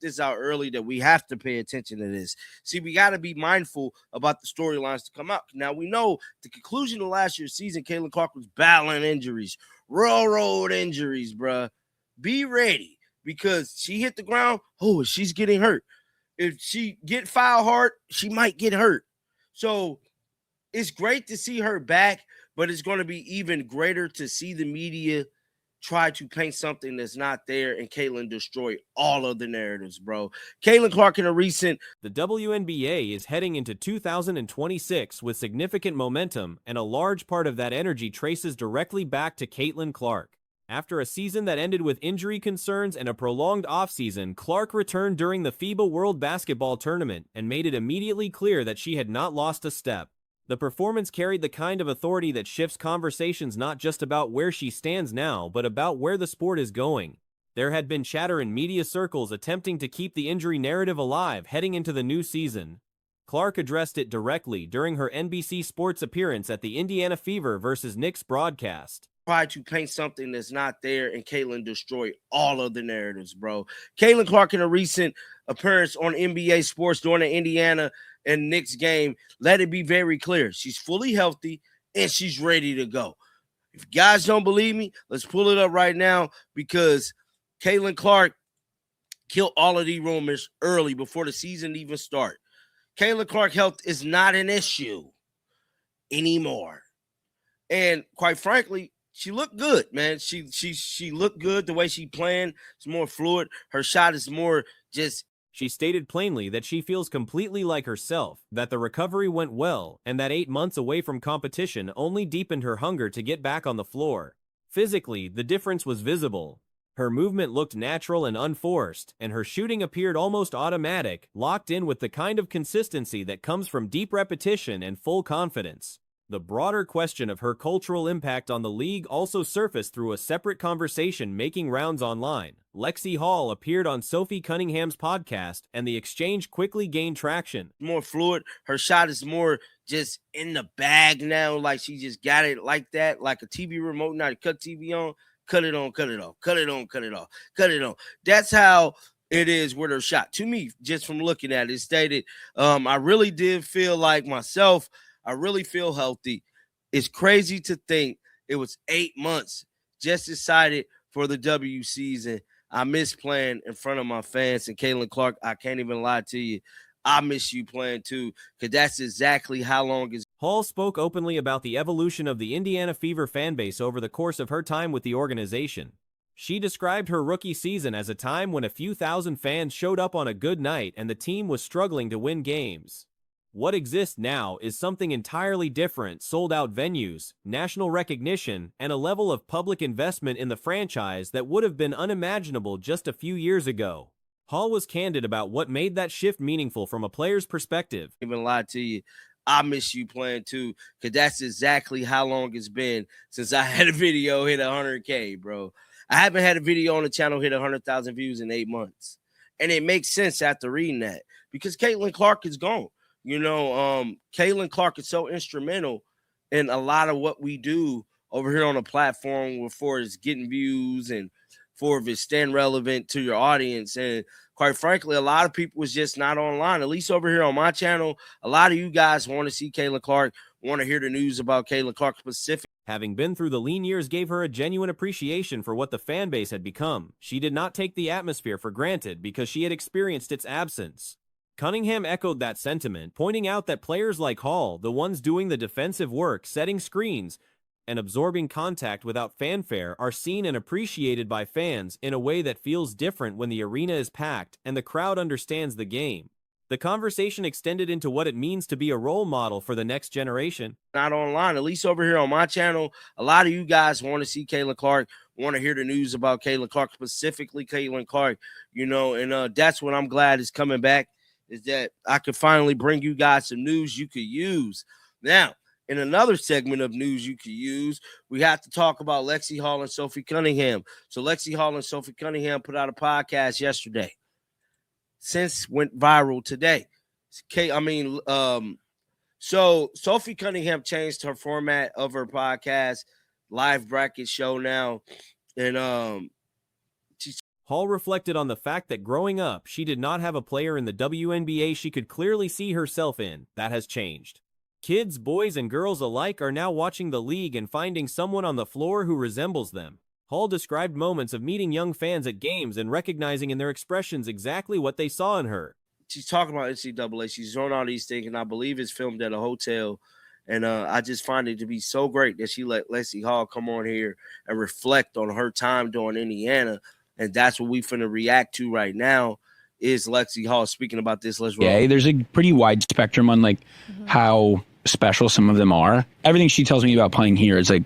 put this out early that we have to pay attention to this. See, we got to be mindful about the storylines to come out. Now, we know the conclusion of last year's season, Caitlin Clark was battling injuries, railroad injuries, bruh. Be ready because she hit the ground. Oh, she's getting hurt. If she get foul hard, she might get hurt. So it's great to see her back, but it's going to be even greater to see the media try to paint something that's not there and Caitlin destroy all of the narratives, bro. Caitlin Clark in a recent... The WNBA is heading into 2026 with significant momentum, and a large part of that energy traces directly back to Caitlin Clark. After a season that ended with injury concerns and a prolonged offseason, Clark returned during the FIBA World Basketball Tournament and made it immediately clear that she had not lost a step. The performance carried the kind of authority that shifts conversations not just about where she stands now, but about where the sport is going. There had been chatter in media circles attempting to keep the injury narrative alive heading into the new season. Clark addressed it directly during her NBC Sports appearance at the Indiana Fever vs. Knicks broadcast. Try to paint something that's not there and Caitlin destroy all of the narratives, bro. Caitlin Clark in a recent appearance on NBA Sports during the Indiana and Knicks game, let it be very clear. She's fully healthy and she's ready to go. If you guys don't believe me, let's pull it up right now because Caitlin Clark killed all of these rumors early before the season even started. Caitlin Clark health is not an issue anymore. And quite frankly, she looked good, man. She looked good the way she playing. It's more fluid. Her shot is more just... She stated plainly that she feels completely like herself, that the recovery went well, and that 8 months away from competition only deepened her hunger to get back on the floor. Physically, the difference was visible. Her movement looked natural and unforced, and her shooting appeared almost automatic, locked in with the kind of consistency that comes from deep repetition and full confidence. The broader question of her cultural impact on the league also surfaced through a separate conversation making rounds online. Lexi Hall appeared on Sophie Cunningham's podcast, and the exchange quickly gained traction. More fluid. Her shot is more just in the bag now, like she just got it like that, like a TV remote, not to cut TV on, cut it on, cut it off, cut it on, cut it off, cut it on. That's how it is with her shot. To me, just from looking at it, stated, I really did feel like myself, I really feel healthy. It's crazy to think it was 8 months just decided for the W season. I miss playing in front of my fans. And Caitlin Clark, I can't even lie to you, I miss you playing too, because that's exactly how long it's... Hall spoke openly about the evolution of the Indiana Fever fanbase over the course of her time with the organization. She described her rookie season as a time when a few thousand fans showed up on a good night and the team was struggling to win games. What exists now is something entirely different: sold-out venues, national recognition, and a level of public investment in the franchise that would have been unimaginable just a few years ago. Hall was candid about what made that shift meaningful from a player's perspective. Even lie to you, I miss you playing too, because that's exactly how long it's been since I had a video hit 100K, bro. I haven't had a video on the channel hit 100,000 views in 8 months. And it makes sense after reading that because Caitlin Clark is gone. You know, Caitlin Clark is so instrumental in a lot of what we do over here on the platform for it's getting views and for if it's staying relevant to your audience. And quite frankly, a lot of people was just not online, at least over here on my channel. A lot of you guys want to see Caitlin Clark, want to hear the news about Caitlin Clark specifically. Having been through the lean years gave her a genuine appreciation for what the fan base had become. She did not take the atmosphere for granted because she had experienced its absence. Cunningham echoed that sentiment, pointing out that players like Hall, the ones doing the defensive work, setting screens, and absorbing contact without fanfare, are seen and appreciated by fans in a way that feels different when the arena is packed and the crowd understands the game. The conversation extended into what it means to be a role model for the next generation. Not online, at least over here on my channel, a lot of you guys want to see Caitlin Clark, want to hear the news about Caitlin Clark, specifically Caitlin Clark, you know, and that's what I'm glad is coming back, is that I could finally bring you guys some news you could use. Now, in another segment of news you could use, we have to talk about Lexi Hall and Sophie Cunningham. So Lexi Hall and Sophie Cunningham put out a podcast yesterday. Since went viral today. So Sophie Cunningham changed her format of her podcast, live bracket show now. And Hall reflected on the fact that growing up, she did not have a player in the WNBA she could clearly see herself in. That has changed. Kids, boys, and girls alike are now watching the league and finding someone on the floor who resembles them. Hall described moments of meeting young fans at games and recognizing in their expressions exactly what they saw in her. She's talking about NCAA. She's doing all these things, and I believe it's filmed at a hotel. And I just find it to be so great that she let Lexie Hall come on here and reflect on her time doing Indiana. And that's what we finna react to right now is Lexie Hall speaking about this. Let's roll. Yeah, there's a pretty wide spectrum on like how special some of them are. Everything she tells me about playing here is like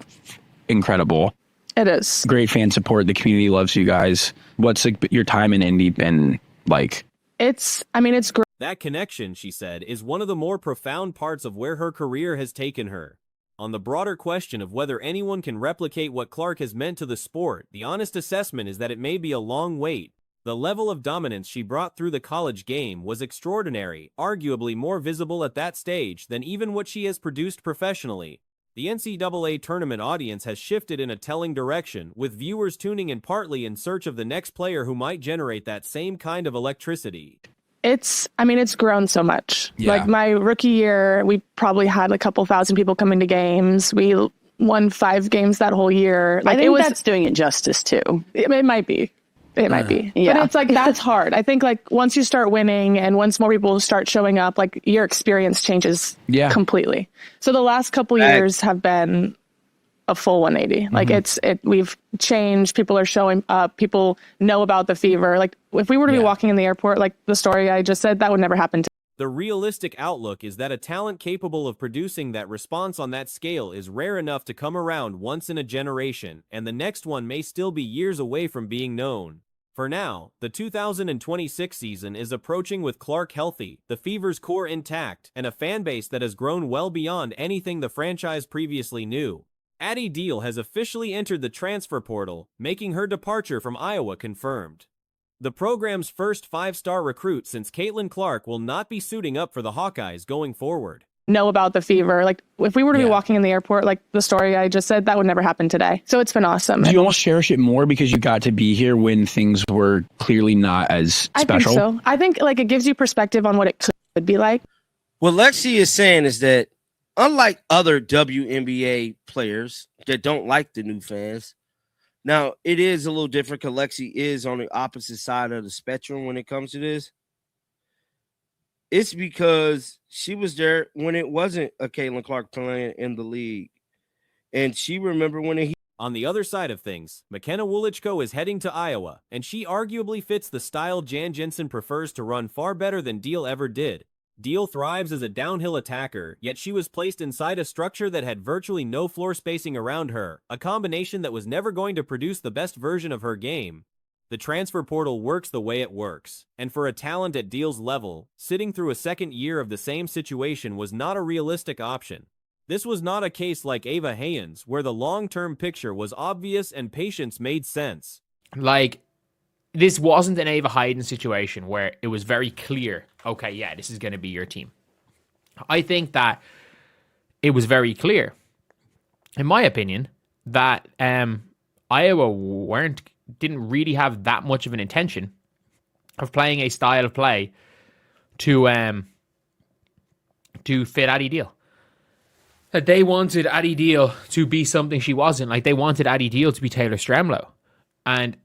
incredible. It is. Great fan support. The community loves you guys. What's like your time in Indy been like? It's great. That connection, she said, is one of the more profound parts of where her career has taken her. On the broader question of whether anyone can replicate what Clark has meant to the sport, the honest assessment is that it may be a long wait. The level of dominance she brought through the college game was extraordinary, arguably more visible at that stage than even what she has produced professionally. The NCAA tournament audience has shifted in a telling direction, with viewers tuning in partly in search of the next player who might generate that same kind of electricity. It's grown so much. Yeah. Like my rookie year, we probably had a couple thousand people coming to games. We won 5 games that whole year. Like I think that's doing it justice too. It might be. It might be. Yeah. But it's like, that's hard. I think like once you start winning and once more people start showing up, like your experience changes completely. So the last couple years have been a full 180. Like we've changed. People are showing up. People know about the Fever. Like if we were to be walking in the airport, like the story I just said, that would never happen to. The realistic outlook is that a talent capable of producing that response on that scale is rare enough to come around once in a generation, and the next one may still be years away from being known. For now, the 2026 season is approaching with Clark healthy, the Fever's core intact, and a fan base that has grown well beyond anything the franchise previously knew. Addie Deal has officially entered the transfer portal, making her departure from Iowa confirmed. The program's first 5-star recruit since Caitlin Clark will not be suiting up for the Hawkeyes going forward. Know about the Fever. Like if we were to be walking in the airport, like the story I just said, that would never happen today. So it's been awesome. Do you almost cherish it more because you got to be here when things were clearly not as special? I think so. I think like it gives you perspective on what it could be like. What Lexie is saying is that unlike other WNBA players that don't like the new fans, now it is a little different because Lexie is on the opposite side of the spectrum when it comes to this. It's because she was there when it wasn't a Caitlin Clark playing in the league. And she remembered when it. On the other side of things, McKenna Woolitchko is heading to Iowa, and she arguably fits the style Jan Jensen prefers to run far better than Deal ever did. Deal thrives as a downhill attacker, yet she was placed inside a structure that had virtually no floor spacing around her, a combination that was never going to produce the best version of her game. The transfer portal works the way it works, and for a talent at Deal's level, sitting through a second year of the same situation was not a realistic option. This was not a case like Ava Haynes, where the long-term picture was obvious and patience made sense. Like, this wasn't an Ava Hayden situation where it was very clear, okay, yeah, this is going to be your team. I think that it was very clear, in my opinion, that Iowa didn't really have that much of an intention of playing a style of play to fit Addie Deal. That they wanted Addie Deal to be something she wasn't. Like, they wanted Addie Deal to be Taylor Stremlow. And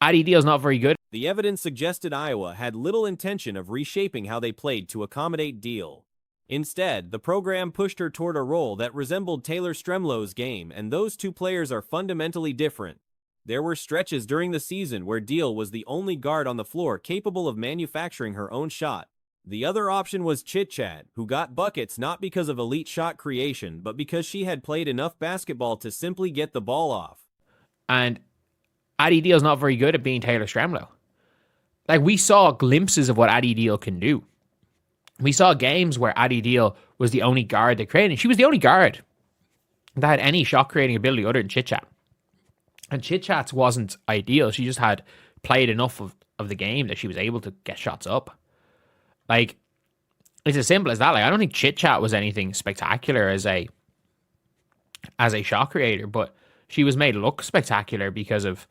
Addie Deal's not very good. The evidence suggested Iowa had little intention of reshaping how they played to accommodate Deal. Instead, the program pushed her toward a role that resembled Taylor Stremlow's game, and those two players are fundamentally different. There were stretches during the season where Deal was the only guard on the floor capable of manufacturing her own shot. The other option was Chit Chat, who got buckets not because of elite shot creation, but because she had played enough basketball to simply get the ball off. And Addie Deal's not very good at being Taylor Stremlow. Like, we saw glimpses of what Addie Deal can do. We saw games where Addie Deal was the only guard that created. She was the only guard that had any shot creating ability other than Chit Chat. And Chit Chat's wasn't ideal. She just had played enough of the game that she was able to get shots up. Like, it's as simple as that. Like, I don't think Chit Chat was anything spectacular as a shot creator, but she was made look spectacular because of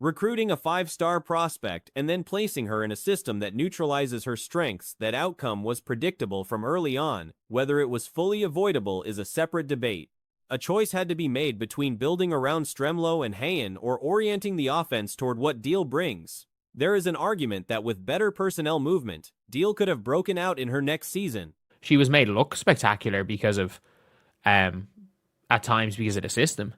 Recruiting a 5-star prospect and then placing her in a system that neutralizes her strengths, that outcome was predictable from early on. Whether it was fully avoidable is a separate debate. A choice had to be made between building around Stremlo and Hayen or orienting the offense toward what Deal brings. There is an argument that with better personnel movement, Deal could have broken out in her next season. She was made look spectacular because of, at times because of the system.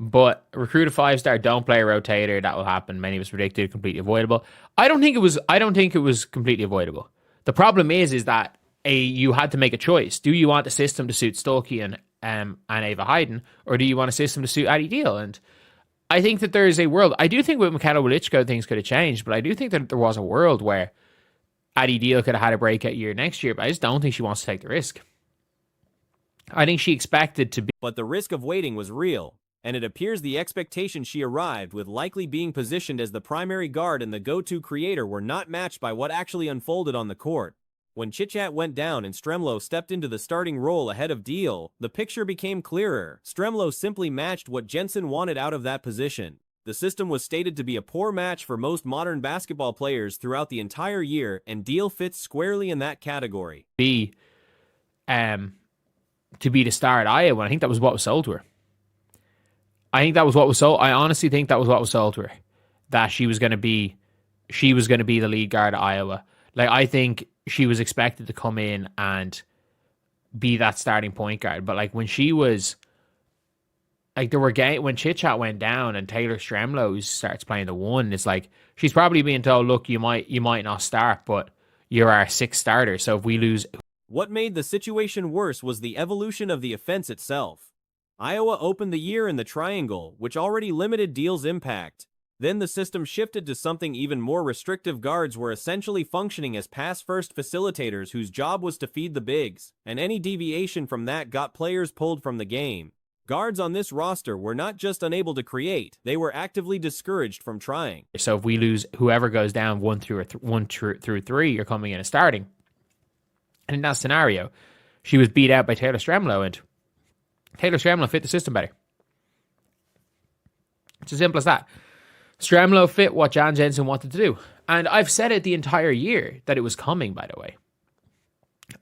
But recruit a 5-star, don't play a rotator. That will happen. Many of us predicted completely avoidable. I don't think it was completely avoidable. The problem is that you had to make a choice. Do you want the system to suit Stokey and Ava Hayden, or do you want a system to suit Addie Deal? And I think that there is a world. I do think with Mikhailo Wolichko things could have changed, but I do think that there was a world where Addie Deal could have had a breakout year next year. But I just don't think she wants to take the risk. I think she expected to be, but the risk of waiting was real. And it appears the expectations she arrived with, likely being positioned as the primary guard and the go-to creator, were not matched by what actually unfolded on the court. When Chitchat went down and Stremlo stepped into the starting role ahead of Deal, the picture became clearer. Stremlo simply matched what Jensen wanted out of that position. The system was stated to be a poor match for most modern basketball players throughout the entire year, and Deal fits squarely in that category. To be the star at Iowa, and I think that was what was sold to her. I honestly think that was what was sold to her, that she was going to be the lead guard at Iowa. Like, I think she was expected to come in and be that starting point guard. But like when she was, like when Chit Chat went down and Taylor Stremlo starts playing the 1, it's like she's probably being told, look, you might not start, but you're our 6th starter. So if we lose. What made the situation worse was the evolution of the offense itself. Iowa opened the year in the triangle, which already limited Deal's impact. Then the system shifted to something even more restrictive. Guards were essentially functioning as pass-first facilitators whose job was to feed the bigs, and any deviation from that got players pulled from the game. Guards on this roster were not just unable to create, they were actively discouraged from trying. So if we lose, whoever goes down 1 through 3, you're coming in and starting. And in that scenario, she was beat out by Taylor Stremlo, and Taylor Stremlo fit the system better. It's as simple as that. Stremlo fit what Jan Jensen wanted to do. And I've said it the entire year that it was coming, by the way.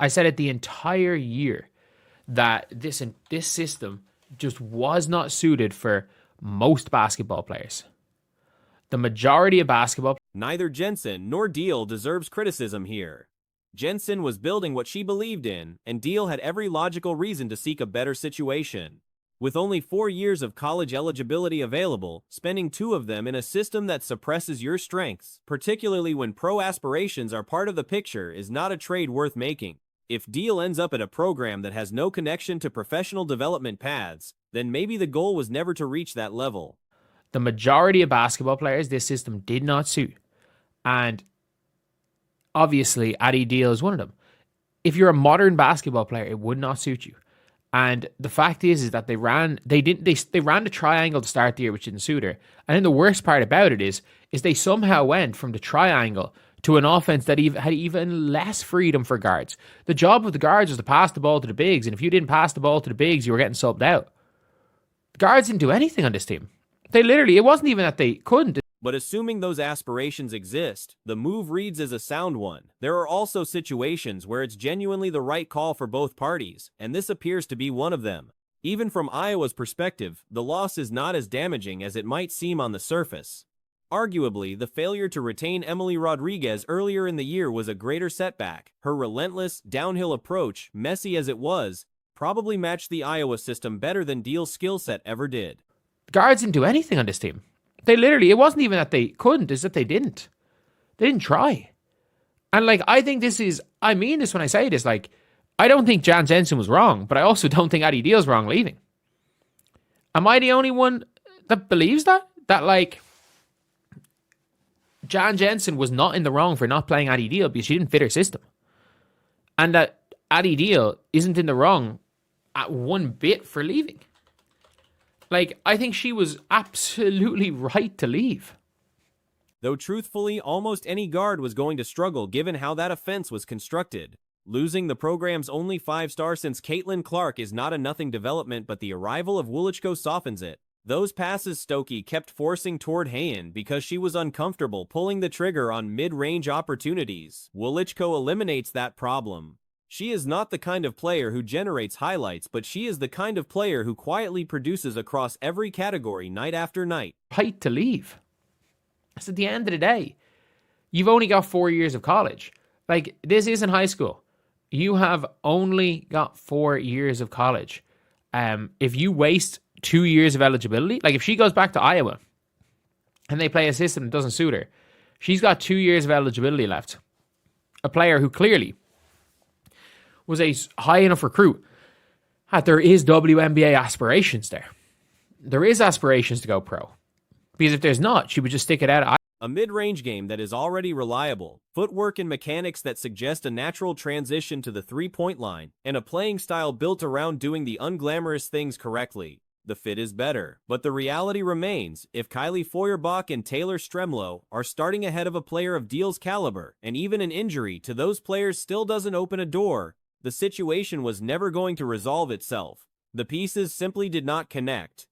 I said it the entire year that this system just was not suited for most basketball players. The majority of basketball. Neither Jensen nor Deal deserves criticism here. Jensen was building what she believed in, and Deal had every logical reason to seek a better situation. With only 4 years of college eligibility available, spending 2 of them in a system that suppresses your strengths, particularly when pro aspirations are part of the picture, is not a trade worth making. If Deal ends up at a program that has no connection to professional development paths, then maybe the goal was never to reach that level. The majority of basketball players, this system did not suit. And obviously, Addie Deal is one of them. If you're a modern basketball player, it would not suit you. And the fact is that they ran the triangle to start the year, which didn't suit her. And then the worst part about it is they somehow went from the triangle to an offense that had even less freedom for guards. The job of the guards was to pass the ball to the bigs, and if you didn't pass the ball to the bigs, you were getting subbed out. Guards didn't do anything on this team. It wasn't even that they couldn't. But assuming those aspirations exist, the move reads as a sound one. There are also situations where it's genuinely the right call for both parties, and this appears to be one of them. Even from Iowa's perspective, the loss is not as damaging as it might seem on the surface. Arguably, the failure to retain Emily Rodriguez earlier in the year was a greater setback. Her relentless, downhill approach, messy as it was, probably matched the Iowa system better than Deal's skill set ever did. Guards didn't do anything on this team. It wasn't even that they couldn't, it's that they didn't. They didn't try. And I mean this when I say this, I don't think Jan Jensen was wrong, but I also don't think Addie Deal's wrong leaving. Am I the only one that believes that? That Jan Jensen was not in the wrong for not playing Addie Deal because she didn't fit her system. And that Addie Deal isn't in the wrong at one bit for leaving. I think she was absolutely right to leave. Though truthfully, almost any guard was going to struggle given how that offense was constructed. Losing the program's only 5-star since Caitlin Clark is not a nothing development, but the arrival of Wolichko softens it. Those passes Stokey kept forcing toward Hayen because she was uncomfortable pulling the trigger on mid-range opportunities. Wolichko eliminates that problem. She is not the kind of player who generates highlights, but she is the kind of player who quietly produces across every category night after night. Right to leave. So at the end of the day, you've only got 4 years of college. Like, this isn't high school. You have only got 4 years of college. If you waste 2 years of eligibility, like if she goes back to Iowa and they play a system that doesn't suit her, she's got 2 years of eligibility left. A player who clearly was a high enough recruit. There is WNBA aspirations there. There is aspirations to go pro. Because if there's not, she would just stick it out. A mid-range game that is already reliable, footwork and mechanics that suggest a natural transition to the three-point line, and a playing style built around doing the unglamorous things correctly. The fit is better. But the reality remains, if Kylie Feuerbach and Taylor Stremlo are starting ahead of a player of Deal's caliber, and even an injury to those players still doesn't open a door, the situation was never going to resolve itself. The pieces simply did not connect.